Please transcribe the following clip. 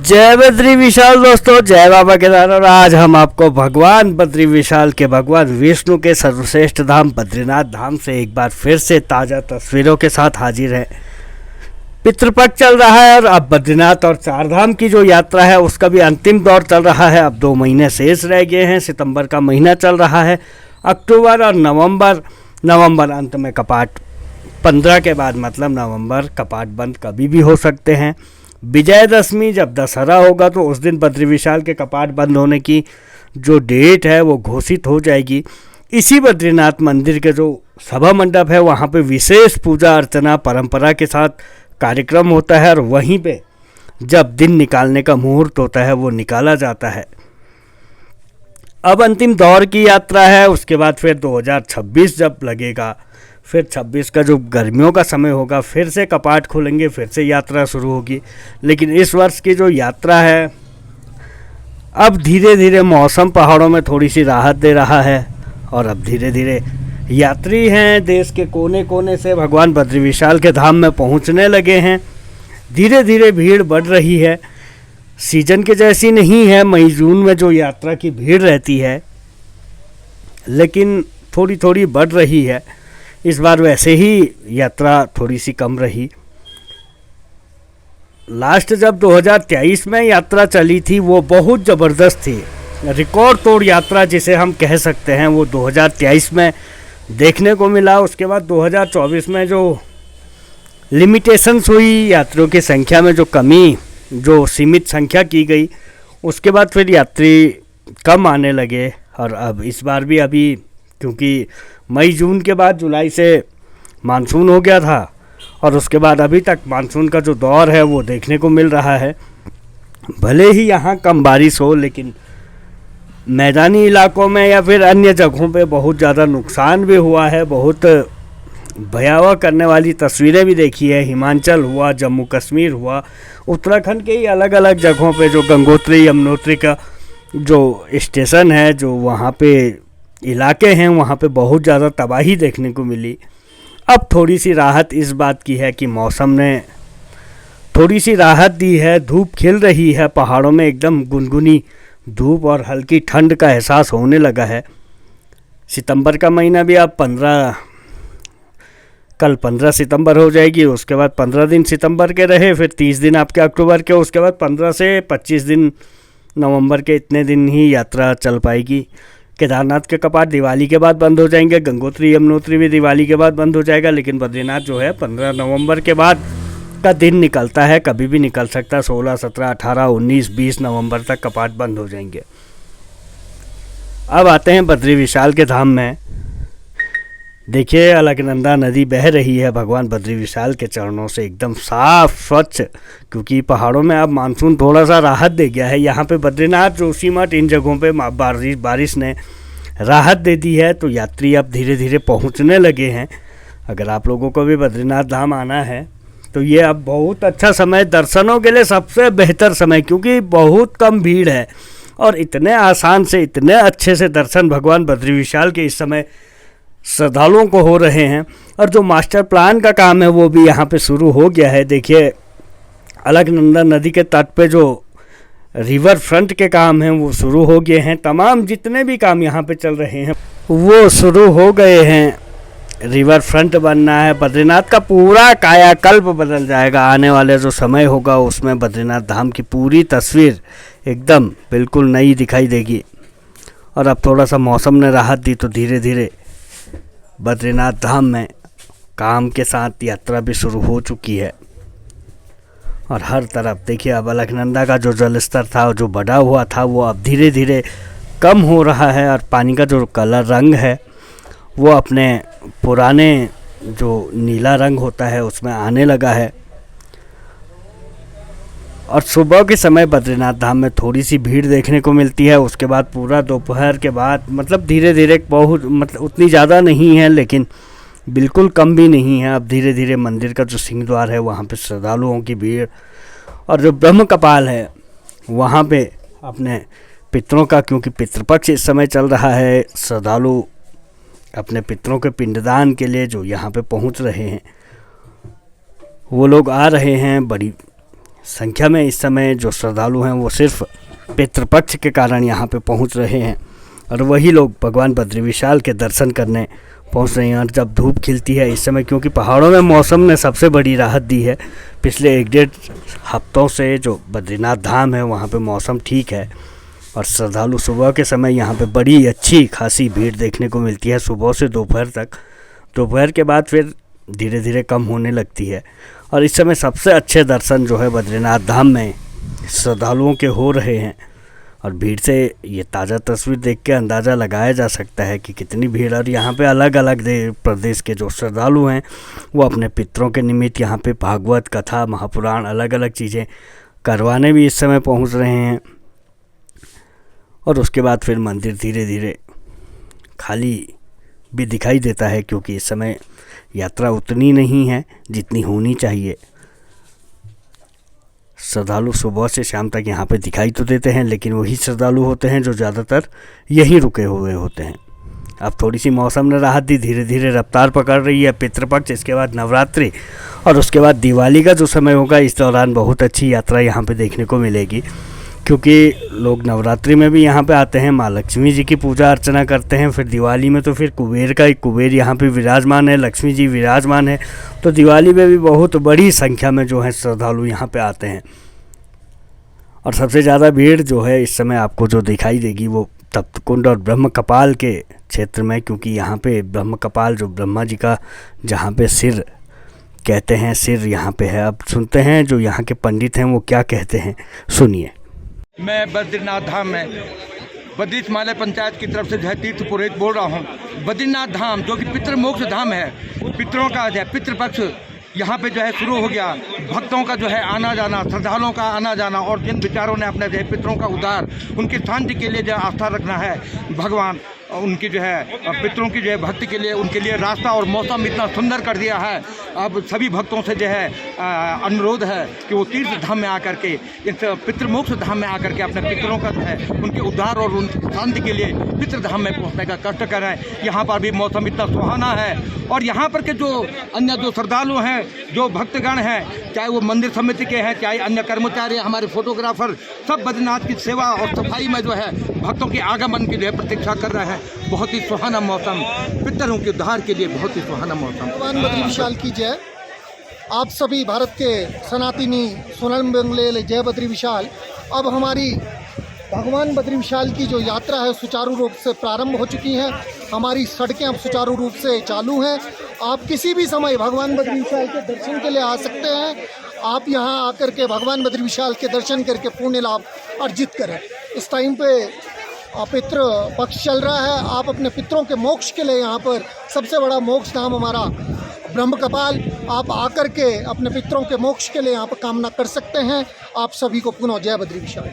जय बद्री विशाल दोस्तों, जय बाबा केदार। और आज हम आपको भगवान बद्री विशाल के भगवान विष्णु के सर्वश्रेष्ठ धाम बद्रीनाथ धाम से एक बार फिर से ताज़ा तस्वीरों के साथ हाजिर है। पितृपक्ष चल रहा है और अब बद्रीनाथ और चार धाम की जो यात्रा है उसका भी अंतिम दौर चल रहा है। अब 2 महीने शेष रह गए हैं। सितंबर का महीना चल रहा है। अक्टूबर और नवंबर अंत में कपाट 15 के बाद मतलब नवंबर कपाट बंद कभी भी हो सकते हैं। विजयदशमी जब दशहरा होगा तो उस दिन बद्री विशाल के कपाट बंद होने की जो डेट है वो घोषित हो जाएगी। इसी बद्रीनाथ मंदिर के जो सभा मंडप है वहाँ पे विशेष पूजा अर्चना परंपरा के साथ कार्यक्रम होता है और वहीं पे जब दिन निकालने का मुहूर्त होता है वो निकाला जाता है। अब अंतिम दौर की यात्रा है। उसके बाद फिर 2026 जब लगेगा, फिर 26 का जो गर्मियों का समय होगा फिर से कपाट खुलेंगे, फिर से यात्रा शुरू होगी। लेकिन इस वर्ष की जो यात्रा है अब धीरे धीरे मौसम पहाड़ों में थोड़ी सी राहत दे रहा है और अब धीरे धीरे यात्री हैं देश के कोने कोने से भगवान बद्री विशाल के धाम में पहुंचने लगे हैं। धीरे धीरे भीड़ बढ़ रही है। सीजन के जैसी नहीं है मई जून में जो यात्रा की भीड़ रहती है, लेकिन थोड़ी थोड़ी बढ़ रही है। इस बार वैसे ही यात्रा थोड़ी सी कम रही। लास्ट जब 2023 में यात्रा चली थी वो बहुत ज़बरदस्त थी। रिकॉर्ड तोड़ यात्रा जिसे हम कह सकते हैं वो 2023 में देखने को मिला। उसके बाद 2024 में जो लिमिटेशंस हुई, यात्रियों की संख्या में जो कमी, जो सीमित संख्या की गई, उसके बाद फिर यात्री कम आने लगे। और अब इस बार भी अभी क्योंकि मई जून के बाद जुलाई से मानसून हो गया था और उसके बाद अभी तक मानसून का जो दौर है वो देखने को मिल रहा है। भले ही यहाँ कम बारिश हो लेकिन मैदानी इलाकों में या फिर अन्य जगहों पे बहुत ज़्यादा नुकसान भी हुआ है। बहुत भयावह करने वाली तस्वीरें भी देखी है। हिमाचल हुआ, जम्मू कश्मीर हुआ, उत्तराखंड के ही अलग अलग जगहों पे जो गंगोत्री यमुनोत्री का जो स्टेशन है, जो वहाँ पे इलाके हैं, वहाँ पे बहुत ज़्यादा तबाही देखने को मिली। अब थोड़ी सी राहत इस बात की है कि मौसम ने थोड़ी सी राहत दी है। धूप खिल रही है पहाड़ों में, एकदम गुनगुनी धूप और हल्की ठंड का एहसास होने लगा है। सितंबर का महीना भी अब कल 15 सितंबर हो जाएगी। उसके बाद 15 दिन सितंबर के रहे, फिर 30 दिन आपके अक्टूबर के, उसके बाद 15 से 25 दिन नवंबर के, इतने दिन ही यात्रा चल पाएगी। केदारनाथ के कपाट दिवाली के बाद बंद हो जाएंगे। गंगोत्री यमुनोत्री भी दिवाली के बाद बंद हो जाएगा। लेकिन बद्रीनाथ जो है 15 नवंबर के बाद का दिन निकलता है, कभी भी निकल सकता है। 16, 17, 18, 19, 20 नवंबर तक कपाट बंद हो जाएंगे। अब आते हैं बद्री विशाल के धाम में। देखिए अलकनंदा नदी बह रही है भगवान बद्री विशाल के चरणों से, एकदम साफ स्वच्छ। क्योंकि पहाड़ों में अब मानसून थोड़ा सा राहत दे गया है। यहाँ पे बद्रीनाथ, जोशीमठ, इन जगहों पे बारिश ने राहत दे दी है तो यात्री अब धीरे धीरे पहुँचने लगे हैं। अगर आप लोगों को भी बद्रीनाथ धाम आना है तो ये अब बहुत अच्छा समय, दर्शनों के लिए सबसे बेहतर समय, क्योंकि बहुत कम भीड़ है और इतने आसान से, इतने अच्छे से दर्शन भगवान बद्री विशाल के इस समय श्रद्धालुओं को हो रहे हैं। और जो मास्टर प्लान का काम है वो भी यहाँ पे शुरू हो गया है। देखिए अलकनंदा नदी के तट पे जो रिवर फ्रंट के काम हैं वो शुरू हो गए हैं। तमाम जितने भी काम यहाँ पे चल रहे हैं वो शुरू हो गए हैं। रिवर फ्रंट बनना है। बद्रीनाथ का पूरा कायाकल्प बदल जाएगा। आने वाले जो समय होगा उसमें बद्रीनाथ धाम की पूरी तस्वीर एकदम बिल्कुल नई दिखाई देगी। और अब थोड़ा सा मौसम ने राहत दी तो धीरे धीरे बद्रीनाथ धाम में काम के साथ यात्रा भी शुरू हो चुकी है। और हर तरफ देखिए अब अलकनंदा का जो जल स्तर था, जो बढ़ा हुआ था, वो अब धीरे धीरे कम हो रहा है और पानी का जो कलर रंग है वो अपने पुराने जो नीला रंग होता है उसमें आने लगा है। और सुबह के समय बद्रीनाथ धाम में थोड़ी सी भीड़ देखने को मिलती है। उसके बाद पूरा दोपहर के बाद मतलब धीरे धीरे, बहुत मतलब उतनी ज़्यादा नहीं है लेकिन बिल्कुल कम भी नहीं है। अब धीरे धीरे मंदिर का जो सिंह द्वार है वहाँ पे श्रद्धालुओं की भीड़, और जो ब्रह्म कपाल है वहाँ पे अपने पितरों का, क्योंकि पितृपक्ष इस समय चल रहा है, श्रद्धालु अपने पितरों के पिंडदान के लिए जो यहाँ पे पहुँच रहे हैं वो लोग आ रहे हैं। बड़ी संख्या में इस समय जो श्रद्धालु हैं वो सिर्फ पितृपक्ष के कारण यहाँ पे पहुँच रहे हैं और वही लोग भगवान बद्री विशाल के दर्शन करने पहुँच रहे हैं। और जब धूप खिलती है इस समय, क्योंकि पहाड़ों में मौसम ने सबसे बड़ी राहत दी है, पिछले 1-1.5 हफ्तों से जो बद्रीनाथ धाम है वहाँ पे मौसम ठीक है और श्रद्धालु सुबह के समय यहाँ पे बड़ी अच्छी खासी भीड़ देखने को मिलती है, सुबह से दोपहर तक। दोपहर के बाद फिर धीरे धीरे कम होने लगती है और इस समय सबसे अच्छे दर्शन जो है बद्रीनाथ धाम में श्रद्धालुओं के हो रहे हैं। और भीड़ से ये ताज़ा तस्वीर देख के अंदाज़ा लगाया जा सकता है कि कितनी भीड़। और यहाँ पे अलग अलग प्रदेश के जो श्रद्धालु हैं वो अपने पितरों के निमित्त यहाँ पे भागवत कथा, महापुराण, अलग अलग चीज़ें करवाने भी इस समय पहुँच रहे हैं। और उसके बाद फिर मंदिर धीरे धीरे खाली भी दिखाई देता है, क्योंकि इस समय यात्रा उतनी नहीं है जितनी होनी चाहिए। श्रद्धालु सुबह से शाम तक यहाँ पे दिखाई तो देते हैं, लेकिन वही श्रद्धालु होते हैं जो ज़्यादातर यहीं रुके हुए होते हैं। अब थोड़ी सी मौसम ने राहत दी, धीरे धीरे रफ्तार पकड़ रही है पितृपक्ष, इसके बाद नवरात्रि और उसके बाद दिवाली का जो समय होगा, इस दौरान बहुत अच्छी यात्रा यहाँ पे देखने को मिलेगी, क्योंकि लोग नवरात्रि में भी यहाँ पे आते हैं, माँ लक्ष्मी जी की पूजा अर्चना करते हैं। फिर दिवाली में तो फिर कुबेर यहाँ पे विराजमान है, लक्ष्मी जी विराजमान है, तो दिवाली में भी बहुत बड़ी संख्या में जो है श्रद्धालु यहाँ पे आते हैं। और सबसे ज़्यादा भीड़ जो है इस समय आपको जो दिखाई देगी वो तप्तकुंड और ब्रह्म कपाल के क्षेत्र में, क्योंकि यहाँ पे ब्रह्म कपाल जो ब्रह्मा जी का जहाँ पे सिर कहते हैं, सिर यहाँ पे है। अब सुनते हैं जो यहाँ के पंडित हैं वो क्या कहते हैं, सुनिए। मैं बद्रीनाथ धाम में बद्रीश हिमालय पंचायत की तरफ से जो है तीर्थ पुरोहित बोल रहा हूँ। बद्रीनाथ धाम जो कि पितृ मोक्ष धाम है, पितरों का जो है पितृपक्ष यहाँ पे जो है शुरू हो गया। भक्तों का जो है आना जाना, श्रद्धालुओं का आना जाना, और जिन विचारों ने अपने जो है पितरों का उद्धार, उनकी शांति के लिए जो आस्था रखना है, भगवान उनकी जो है पितरों की जो है भक्ति के लिए उनके लिए रास्ता और मौसम इतना सुंदर कर दिया है। अब सभी भक्तों से जो है अनुरोध है कि वो तीर्थ धाम में आकर के, इस पितृमोक्ष धाम में आकर के अपने पितरों का जो है उनके उद्धार और उनकी शांति के लिए पितृ धाम में पहुंचने का कष्ट करें। यहाँ पर भी मौसम इतना सुहाना है और यहाँ पर के जो अन्य जो श्रद्धालु हैं, जो भक्तगण हैं, चाहे वो मंदिर समिति के हैं, चाहे अन्य कर्मचारी, हमारे फोटोग्राफर, सब बद्रीनाथ की सेवा और सफाई में जो है भक्तों के आगमन की जो है प्रतीक्षा कर रहे हैं। बहुत ही सुहाना मौसम, पितरों के उद्धार के लिए बहुत ही सुहाना मौसम। भगवान बद्री विशाल की जय। आप सभी भारत के सनातनी सोनम बंगले जय बद्री विशाल। अब हमारी भगवान बद्री विशाल की जो यात्रा है सुचारू रूप से प्रारंभ हो चुकी है। हमारी सड़कें अब सुचारू रूप से चालू हैं। आप किसी भी समय भगवान बद्री विशाल के दर्शन के लिए आ सकते हैं। आप यहाँ आकर के भगवान बद्री विशाल के दर्शन करके पुण्य लाभ अर्जित करें। इस टाइम पे पितृ पक्ष चल रहा है। आप अपने पितरों के मोक्ष के लिए यहाँ पर सबसे बड़ा मोक्ष धाम हमारा ब्रह्म कपाल, आप आकर के अपने पितरों के मोक्ष के लिए यहाँ पर कामना कर सकते हैं। आप सभी को पुनः जय बद्री विशाल।